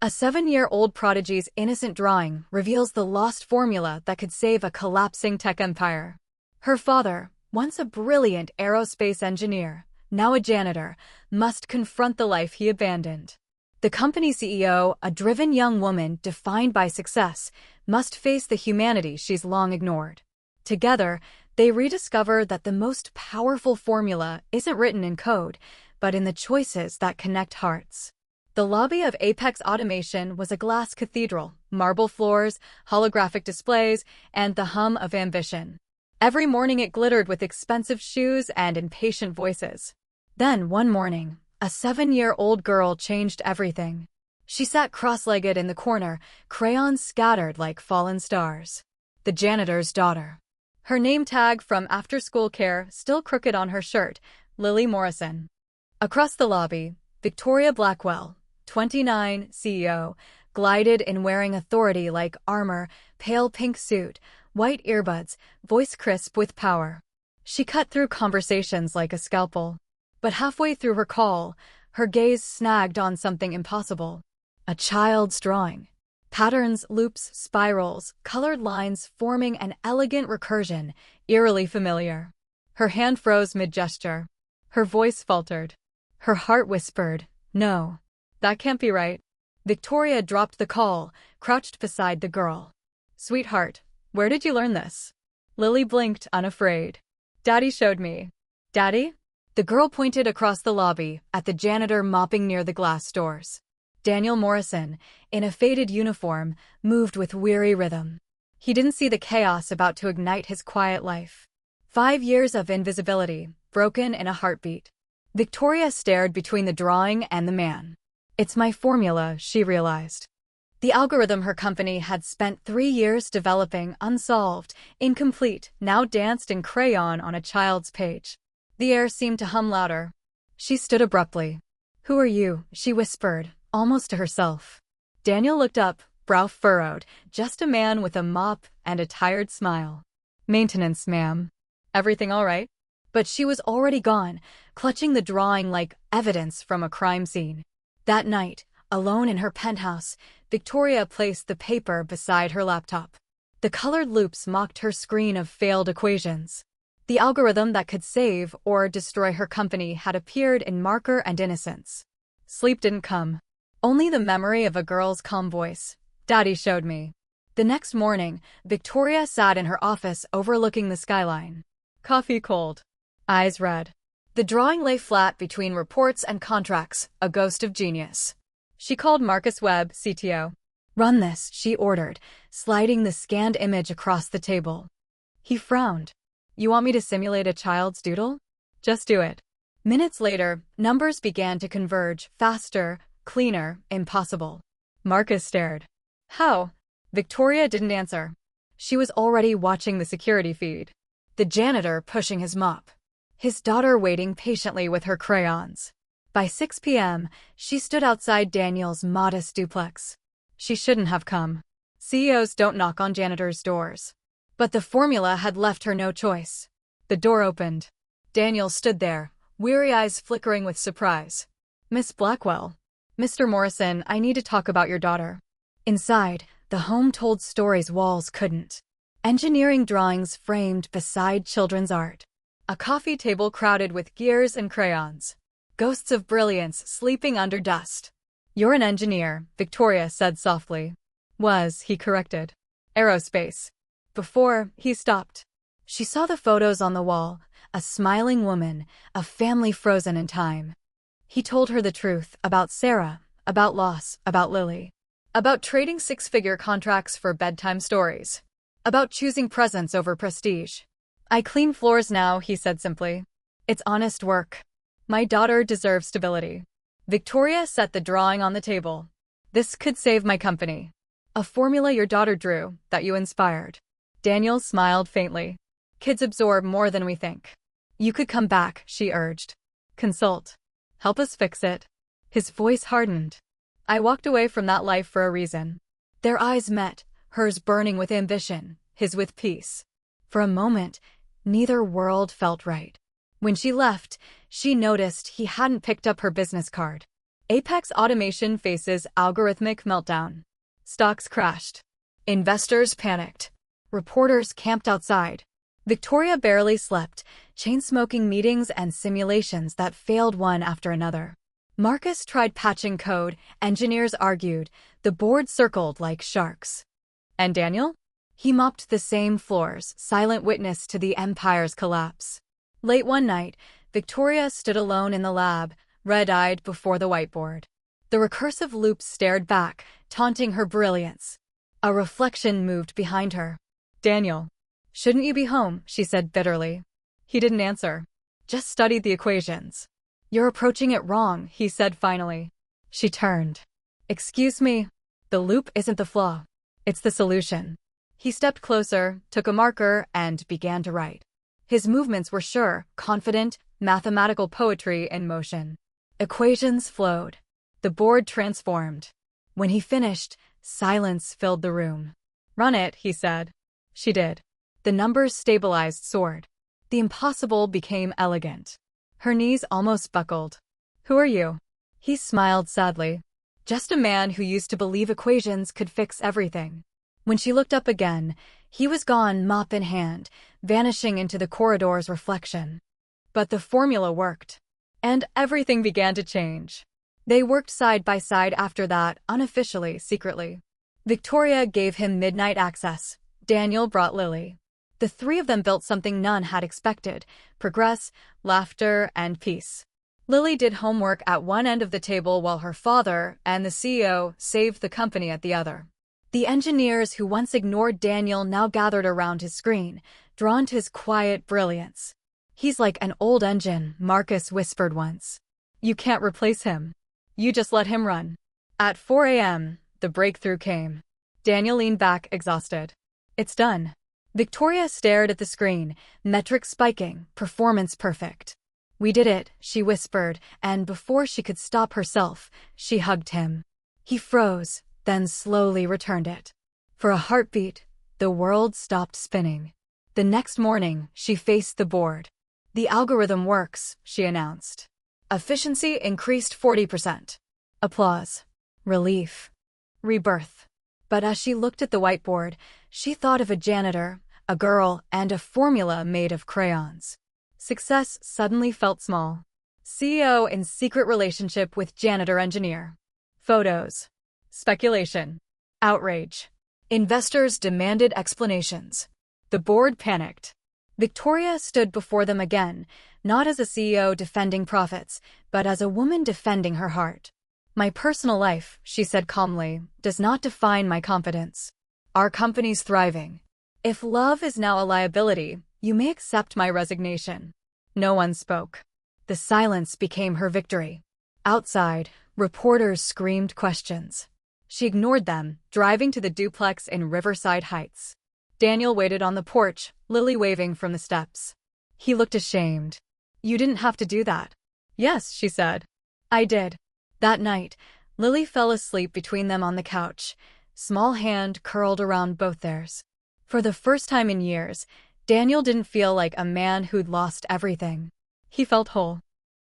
A 7-year-old prodigy's innocent drawing reveals the lost formula that could save a collapsing tech empire. Her father, once a brilliant aerospace engineer, now a janitor, must confront the life he abandoned. The company CEO, a driven young woman defined by success, must face the humanity she's long ignored. Together, they rediscover that the most powerful formula isn't written in code, but in the choices that connect hearts. The lobby of Apex Automation was a glass cathedral, marble floors, holographic displays, and the hum of ambition. Every morning it glittered with expensive shoes and impatient voices. Then, one morning, a 7-year-old girl changed everything. She sat cross-legged in the corner, crayons scattered like fallen stars. The janitor's daughter. Her name tag from after-school care still crooked on her shirt, Lily Morrison. Across the lobby, Victoria Blackwell, 29, CEO, glided in wearing authority like armor, pale pink suit, white earbuds, voice crisp with power. She cut through conversations like a scalpel. But halfway through her call, her gaze snagged on something impossible. A child's drawing. Patterns, loops, spirals, colored lines forming an elegant recursion, eerily familiar. Her hand froze mid-gesture. Her voice faltered. Her heart whispered, "No. That can't be right." Victoria dropped the call, crouched beside the girl. "Sweetheart, where did you learn this?" Lily blinked, unafraid. "Daddy showed me." "Daddy?" The girl pointed across the lobby at the janitor mopping near the glass doors. Daniel Morrison, in a faded uniform, moved with weary rhythm. He didn't see the chaos about to ignite his quiet life. 5 years of invisibility, broken in a heartbeat. Victoria stared between the drawing and the man. "It's my formula," she realized. The algorithm her company had spent 3 years developing, unsolved, incomplete, now danced in crayon on a child's page. The air seemed to hum louder. She stood abruptly. "Who are you?" she whispered, almost to herself. Daniel looked up, brow furrowed, just a man with a mop and a tired smile. "Maintenance, ma'am." "Everything all right?" But she was already gone, clutching the drawing like evidence from a crime scene. That night, alone in her penthouse, Victoria placed the paper beside her laptop. The colored loops mocked her screen of failed equations. The algorithm that could save or destroy her company had appeared in marker and innocence. Sleep didn't come. Only the memory of a girl's calm voice. "Daddy showed me." The next morning, Victoria sat in her office overlooking the skyline. Coffee cold. Eyes red. The drawing lay flat between reports and contracts, a ghost of genius. She called Marcus Webb, CTO. "Run this," she ordered, sliding the scanned image across the table. He frowned. "You want me to simulate a child's doodle? Just do it." Minutes later, numbers began to converge, faster, cleaner, impossible. Marcus stared. "How?" Victoria didn't answer. She was already watching the security feed. The janitor pushing his mop. His daughter waiting patiently with her crayons. By 6 p.m., she stood outside Daniel's modest duplex. She shouldn't have come. CEOs don't knock on janitors' doors. But the formula had left her no choice. The door opened. Daniel stood there, weary eyes flickering with surprise. "Miss Blackwell." "Mr. Morrison, I need to talk about your daughter." Inside, the home told stories walls couldn't. Engineering drawings framed beside children's art. A coffee table crowded with gears and crayons. Ghosts of brilliance sleeping under dust. "You're an engineer," Victoria said softly. "Was," he corrected. "Aerospace." Before, he stopped. She saw the photos on the wall, a smiling woman, a family frozen in time. He told her the truth about Sarah, about loss, about Lily. About trading 6-figure contracts for bedtime stories. About choosing presence over prestige. "I clean floors now," he said simply. "It's honest work. My daughter deserves stability." Victoria set the drawing on the table. "This could save my company. A formula your daughter drew, that you inspired." Daniel smiled faintly. "Kids absorb more than we think." "You could come back," she urged. "Consult. Help us fix it." His voice hardened. "I walked away from that life for a reason." Their eyes met, hers burning with ambition, his with peace. For a moment, neither world felt right. When she left, she noticed he hadn't picked up her business card. Apex Automation faces algorithmic meltdown. Stocks crashed. Investors panicked. Reporters camped outside. Victoria barely slept, chain-smoking meetings and simulations that failed one after another. Marcus tried patching code, engineers argued, the board circled like sharks. And Daniel? He mopped the same floors, silent witness to the empire's collapse. Late one night, Victoria stood alone in the lab, red-eyed before the whiteboard. The recursive loops stared back, taunting her brilliance. A reflection moved behind her. Daniel. Shouldn't you be home? She said bitterly. He didn't answer. Just studied the equations. You're approaching it wrong, he said finally. She turned. Excuse me. The loop isn't the flaw. It's the solution. He stepped closer, took a marker, and began to write. His movements were sure, confident, mathematical poetry in motion. Equations flowed. The board transformed. When he finished, silence filled the room. Run it, he said. She did. The numbers stabilized, soared. The impossible became elegant. Her knees almost buckled. Who are you? He smiled sadly. Just a man who used to believe equations could fix everything. When she looked up again, he was gone, mop in hand, vanishing into the corridor's reflection. But the formula worked. And everything began to change. They worked side by side after that, unofficially, secretly. Victoria gave him midnight access. Daniel brought Lily. The three of them built something none had expected: progress, laughter, and peace. Lily did homework at one end of the table while her father and the CEO saved the company at the other. The engineers who once ignored Daniel now gathered around his screen, drawn to his quiet brilliance. He's like an old engine, Marcus whispered once. You can't replace him. You just let him run. At 4 a.m., the breakthrough came. Daniel leaned back, exhausted. It's done. Victoria stared at the screen, metrics spiking, performance perfect. We did it, she whispered, and before she could stop herself, she hugged him. He froze, then slowly returned it. For a heartbeat, the world stopped spinning. The next morning, she faced the board. The algorithm works, she announced. Efficiency increased 40%. Applause. Relief. Rebirth. But as she looked at the whiteboard, she thought of a janitor, a girl, and a formula made of crayons. Success suddenly felt small. CEO in secret relationship with janitor engineer. Photos. Speculation. Outrage. Investors demanded explanations. The board panicked. Victoria stood before them again, not as a CEO defending profits, but as a woman defending her heart. My personal life, she said calmly, does not define my confidence. Our company's thriving. If love is now a liability, you may accept my resignation. No one spoke. The silence became her victory. Outside, reporters screamed questions. She ignored them, driving to the duplex in Riverside Heights. Daniel waited on the porch, Lily waving from the steps. He looked ashamed. You didn't have to do that. Yes, she said. I did. That night, Lily fell asleep between them on the couch, small hand curled around both theirs. For the first time in years, Daniel didn't feel like a man who'd lost everything. He felt whole.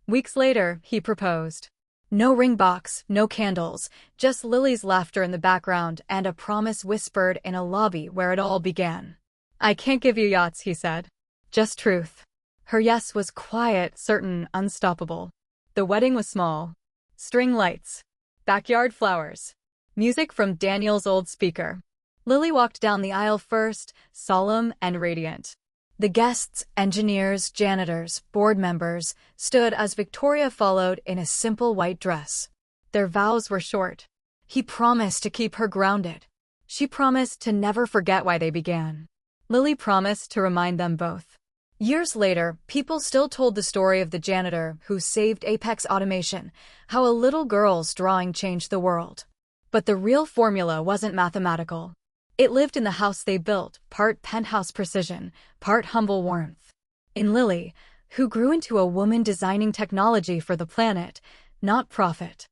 Weeks later, he proposed. No ring box, no candles, just Lily's laughter in the background and a promise whispered in a lobby where it all began. I can't give you yachts, he said. Just truth. Her yes was quiet, certain, unstoppable. The wedding was small. String lights. Backyard flowers. Music from Daniel's old speaker. Lily walked down the aisle first, solemn and radiant. The guests, engineers, janitors, board members, stood as Victoria followed in a simple white dress. Their vows were short. He promised to keep her grounded. She promised to never forget why they began. Lily promised to remind them both. Years later, people still told the story of the janitor who saved Apex Automation, how a little girl's drawing changed the world. But the real formula wasn't mathematical. It lived in the house they built, part penthouse precision, part humble warmth. In Lily, who grew into a woman designing technology for the planet, not profit.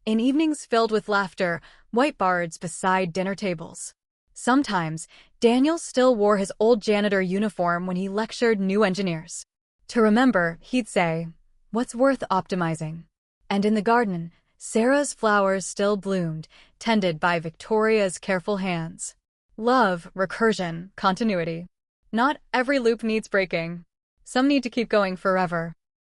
In evenings filled with laughter, whiteboards beside dinner tables. Sometimes, Daniel still wore his old janitor uniform when he lectured new engineers. To remember, he'd say, "What's worth optimizing?" And in the garden, Sarah's flowers still bloomed, tended by Victoria's careful hands. Love, recursion, continuity. Not every loop needs breaking. Some need to keep going forever.